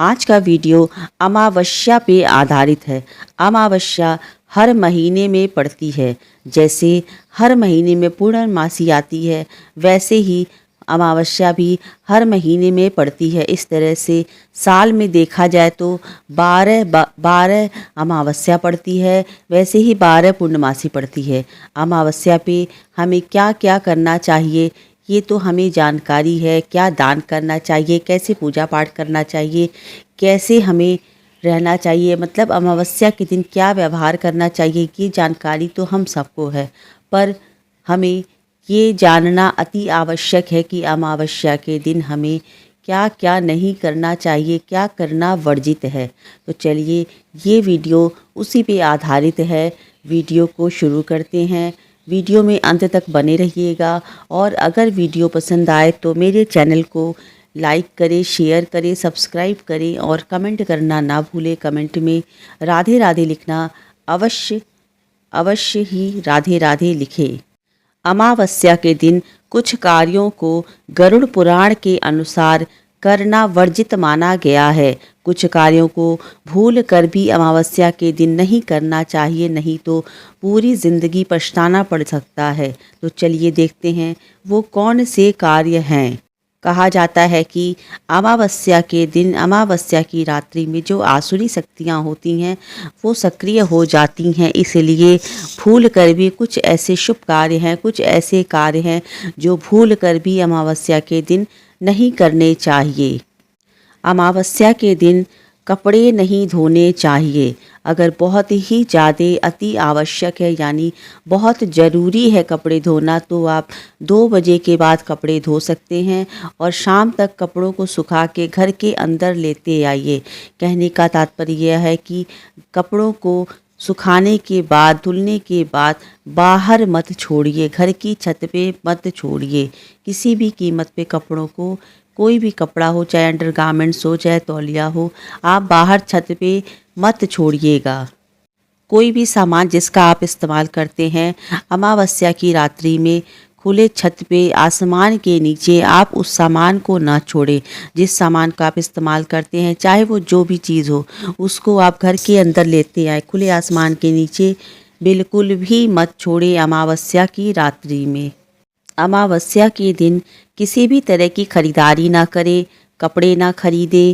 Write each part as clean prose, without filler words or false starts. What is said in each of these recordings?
आज का वीडियो अमावस्या पे आधारित है। अमावस्या हर महीने में पड़ती है। जैसे हर महीने में पूर्णमासी आती है, वैसे ही अमावस्या भी हर महीने में पड़ती है। इस तरह से साल में देखा जाए तो 12 अमावस्या पड़ती है, वैसे ही 12 पूर्णमासी पड़ती है। अमावस्या पे हमें क्या क्या करना चाहिए ये तो हमें जानकारी है। क्या दान करना चाहिए, कैसे पूजा पाठ करना चाहिए, कैसे हमें रहना चाहिए, मतलब अमावस्या के दिन क्या व्यवहार करना चाहिए, ये जानकारी तो हम सबको है। पर हमें ये जानना अति आवश्यक है कि अमावस्या के दिन हमें क्या क्या नहीं करना चाहिए, क्या करना वर्जित है। तो चलिए ये वीडियो उसी पे आधारित है। वीडियो को शुरू करते हैं। वीडियो में अंत तक बने रहिएगा और अगर वीडियो पसंद आए तो मेरे चैनल को लाइक करें, शेयर करें, सब्सक्राइब करें और कमेंट करना ना भूलें। कमेंट में राधे राधे लिखना अवश्य ही राधे राधे लिखें। अमावस्या के दिन कुछ कार्यों को गरुड़ पुराण के अनुसार करना वर्जित माना गया है। कुछ कार्यों को भूल कर भी अमावस्या के दिन नहीं करना चाहिए, नहीं तो पूरी ज़िंदगी पछताना पड़ सकता है। तो चलिए देखते हैं वो कौन से कार्य हैं। कहा जाता है कि अमावस्या के दिन, अमावस्या की रात्रि में जो आसुरी शक्तियाँ होती हैं वो सक्रिय हो जाती हैं। इसलिए भूल कर भी कुछ ऐसे शुभ कार्य हैं, कुछ ऐसे कार्य हैं जो भूल कर भी अमावस्या के दिन नहीं करने चाहिए। अमावस्या के दिन कपड़े नहीं धोने चाहिए। अगर बहुत ही ज़्यादा अति आवश्यक है, यानी बहुत ज़रूरी है कपड़े धोना, तो आप 2 बजे के बाद कपड़े धो सकते हैं और शाम तक कपड़ों को सुखा के घर के अंदर लेते आइए। कहने का तात्पर्य यह है कि कपड़ों को सुखाने के बाद, धुलने के बाद बाहर मत छोड़िए, घर की छत पे मत छोड़िए। किसी भी कीमत पे कपड़ों को, कोई भी कपड़ा हो, चाहे अंडरगारमेंट्स हो, चाहे तौलिया हो, आप बाहर छत पे मत छोड़िएगा। कोई भी सामान जिसका आप इस्तेमाल करते हैं अमावस्या की रात्रि में खुले छत पे, आसमान के नीचे आप उस सामान को ना छोड़ें। जिस सामान का आप इस्तेमाल करते हैं, चाहे वो जो भी चीज़ हो, उसको आप घर के अंदर लेते आए, खुले आसमान के नीचे बिल्कुल भी मत छोड़ें अमावस्या की रात्रि में। अमावस्या के दिन किसी भी तरह की खरीदारी ना करें, कपड़े ना खरीदें,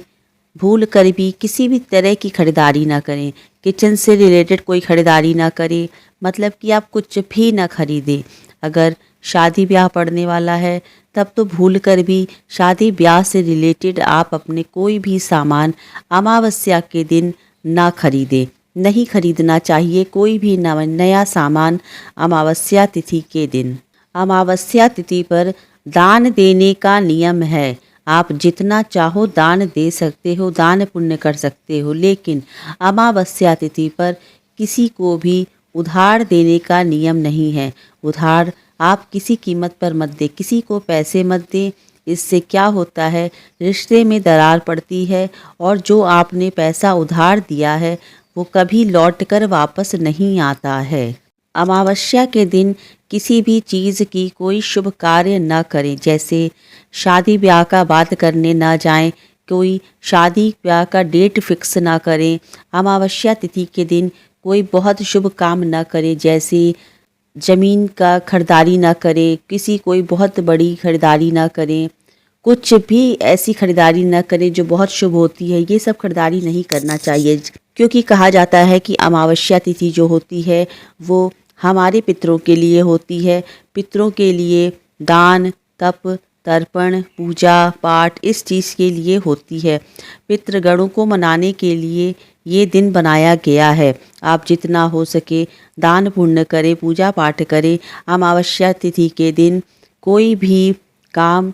भूल कर भी किसी भी तरह की खरीदारी ना करें। किचन से रिलेटेड कोई खरीदारी ना करें, मतलब कि आप कुछ भी ना खरीदें। अगर शादी ब्याह पड़ने वाला है तब तो भूल कर भी शादी ब्याह से रिलेटेड आप अपने कोई भी सामान अमावस्या के दिन ना खरीदें। नहीं खरीदना चाहिए कोई भी नया सामान अमावस्या तिथि के दिन। अमावस्या तिथि पर दान देने का नियम है। आप जितना चाहो दान दे सकते हो, दान पुण्य कर सकते हो, लेकिन अमावस्या तिथि पर किसी को भी उधार देने का नियम नहीं है। उधार आप किसी कीमत पर मत दें, किसी को पैसे मत दें। इससे क्या होता है, रिश्ते में दरार पड़ती है और जो आपने पैसा उधार दिया है वो कभी लौट कर वापस नहीं आता है। अमावस्या के दिन किसी भी चीज़ की कोई शुभ कार्य न करें। जैसे शादी ब्याह का बात करने ना जाएं, कोई शादी ब्याह का डेट फिक्स ना करें। अमावस्या तिथि के दिन कोई बहुत शुभ काम ना करें, जैसे ज़मीन का खरीदारी ना करें, किसी कोई बहुत बड़ी खरीदारी ना करें, कुछ भी ऐसी खरीदारी ना करें जो बहुत शुभ होती है। ये सब खरीदारी नहीं करना चाहिए, क्योंकि कहा जाता है कि अमावस्या तिथि जो होती है वो हमारे पितरों के लिए होती है। पितरों के लिए दान, तप, तर्पण, पूजा पाठ इस चीज़ के लिए होती है। पितृगणों को मनाने के लिए ये दिन बनाया गया है। आप जितना हो सके दान पुण्य करें, पूजा पाठ करें। अमावस्या तिथि के दिन कोई भी काम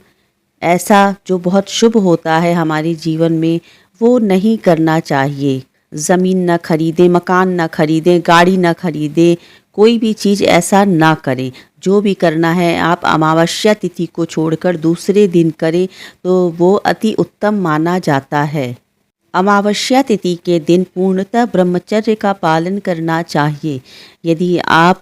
ऐसा जो बहुत शुभ होता है हमारे जीवन में वो नहीं करना चाहिए। ज़मीन ना खरीदें, मकान ना खरीदें, गाड़ी ना खरीदें, कोई भी चीज़ ऐसा ना करें। जो भी करना है आप अमावस्या तिथि को छोड़कर दूसरे दिन करें तो वो अति उत्तम माना जाता है। अमावस्या तिथि के दिन पूर्णतः ब्रह्मचर्य का पालन करना चाहिए। यदि आप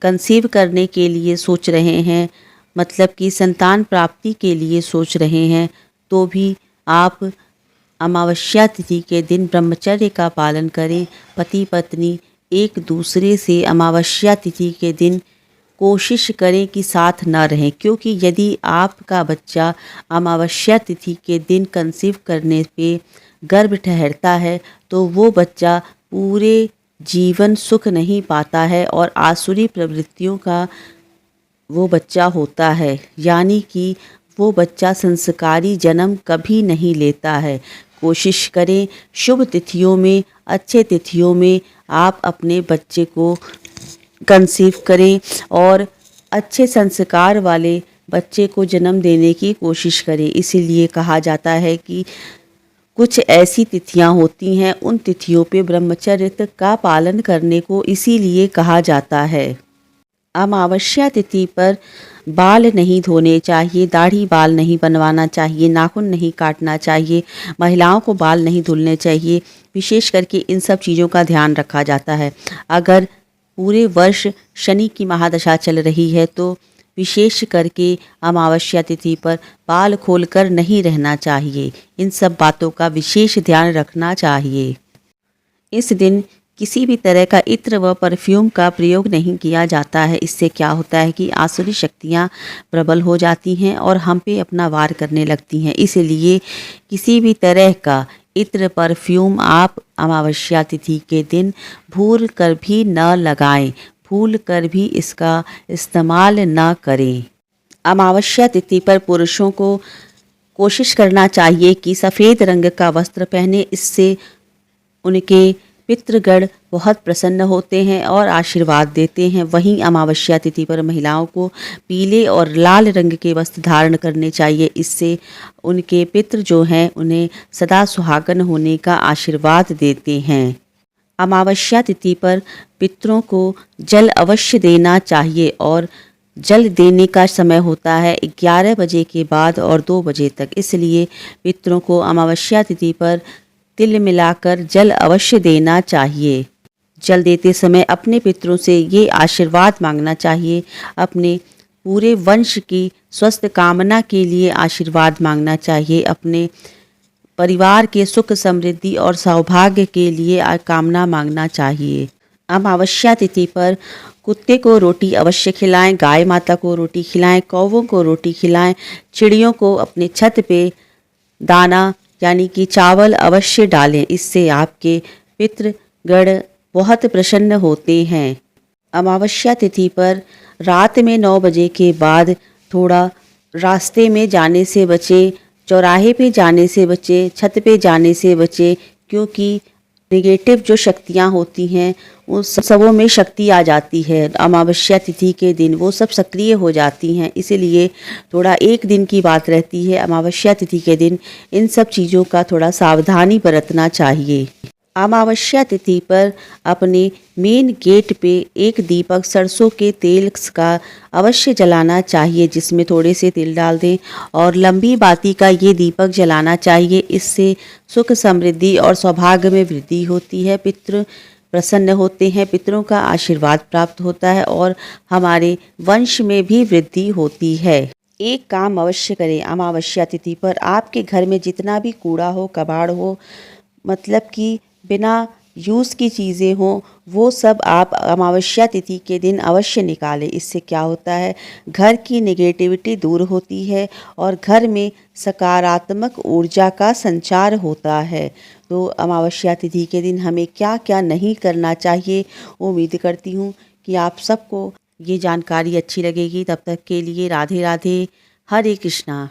कंसीव करने के लिए सोच रहे हैं, मतलब कि संतान प्राप्ति के लिए सोच रहे हैं, तो भी आप अमावस्या तिथि के दिन ब्रह्मचर्य का पालन करें। पति पत्नी एक दूसरे से अमावस्या तिथि के दिन कोशिश करें कि साथ न रहें, क्योंकि यदि आपका बच्चा अमावस्या तिथि के दिन कंसीव करने पे गर्भ ठहरता है तो वो बच्चा पूरे जीवन सुख नहीं पाता है और आसुरी प्रवृत्तियों का वो बच्चा होता है, यानी कि वो बच्चा संस्कारी जन्म कभी नहीं लेता है। कोशिश करें शुभ तिथियों में, अच्छे तिथियों में आप अपने बच्चे को कंसीव करें और अच्छे संस्कार वाले बच्चे को जन्म देने की कोशिश करें। इसीलिए कहा जाता है कि कुछ ऐसी तिथियां होती हैं, उन तिथियों पे ब्रह्मचर्य का पालन करने को इसीलिए कहा जाता है। अमावस्या तिथि पर बाल नहीं धोने चाहिए, दाढ़ी बाल नहीं बनवाना चाहिए, नाखून नहीं काटना चाहिए, महिलाओं को बाल नहीं धुलने चाहिए। विशेष करके इन सब चीज़ों का ध्यान रखा जाता है। अगर पूरे वर्ष शनि की महादशा चल रही है तो विशेष करके अमावस्या तिथि पर बाल खोलकर नहीं रहना चाहिए। इन सब बातों का विशेष ध्यान रखना चाहिए। इस दिन किसी भी तरह का इत्र व परफ्यूम का प्रयोग नहीं किया जाता है। इससे क्या होता है कि आसुरी शक्तियाँ प्रबल हो जाती हैं और हम पे अपना वार करने लगती हैं। इसलिए किसी भी तरह का इत्र परफ्यूम आप अमावस्या तिथि के दिन भूल कर भी न लगाएं, भूल कर भी इसका इस्तेमाल न करें। अमावस्या तिथि पर पुरुषों को कोशिश करना चाहिए कि सफ़ेद रंग का वस्त्र पहने। इससे उनके पितृगण बहुत प्रसन्न होते हैं और आशीर्वाद देते हैं। वहीं अमावस्या तिथि पर महिलाओं को पीले और लाल रंग के वस्त्र धारण करने चाहिए। इससे उनके पितृ जो हैं उन्हें सदा सुहागन होने का आशीर्वाद देते हैं। अमावस्या तिथि पर पितरों को जल अवश्य देना चाहिए और जल देने का समय होता है 11 बजे के बाद और 2 बजे तक। इसलिए पितरों को अमावस्या तिथि पर तिल मिलाकर जल अवश्य देना चाहिए। जल देते समय अपने पितरों से ये आशीर्वाद मांगना चाहिए, अपने पूरे वंश की स्वस्थ कामना के लिए आशीर्वाद मांगना चाहिए, अपने परिवार के सुख समृद्धि और सौभाग्य के लिए कामना मांगना चाहिए। अमावस्या तिथि पर कुत्ते को रोटी अवश्य खिलाएं, गाय माता को रोटी खिलाएं, कौवों को रोटी खिलाएं, चिड़ियों को अपने छत पे दाना यानी कि चावल अवश्य डालें। इससे आपके पितृगण बहुत प्रसन्न होते हैं। अमावस्या तिथि पर रात में 9 बजे के बाद थोड़ा रास्ते में जाने से बचें, चौराहे पे जाने से बचें, छत पे जाने से बचें, क्योंकि नेगेटिव जो शक्तियाँ होती हैं उस सबों में शक्ति आ जाती है। अमावस्या तिथि के दिन वो सब सक्रिय हो जाती हैं। इसीलिए थोड़ा एक दिन की बात रहती है, अमावस्या तिथि के दिन इन सब चीज़ों का थोड़ा सावधानी बरतना चाहिए। अमावस्या तिथि पर अपने मेन गेट पे एक दीपक सरसों के तेल का अवश्य जलाना चाहिए, जिसमें थोड़े से तिल डाल दें और लंबी बाती का ये दीपक जलाना चाहिए। इससे सुख समृद्धि और सौभाग्य में वृद्धि होती है, पितृ प्रसन्न होते हैं, पितरों का आशीर्वाद प्राप्त होता है और हमारे वंश में भी वृद्धि होती है। एक काम अवश्य करें, अमावस्या तिथि पर आपके घर में जितना भी कूड़ा हो, कबाड़ हो, मतलब कि बिना यूज़ की चीज़ें हों, वो सब आप अमावस्या तिथि के दिन अवश्य निकालें। इससे क्या होता है, घर की नेगेटिविटी दूर होती है और घर में सकारात्मक ऊर्जा का संचार होता है। तो अमावस्या तिथि के दिन हमें क्या क्या नहीं करना चाहिए, उम्मीद करती हूँ कि आप सबको ये जानकारी अच्छी लगेगी। तब तक के लिए राधे राधे, हरे कृष्णा।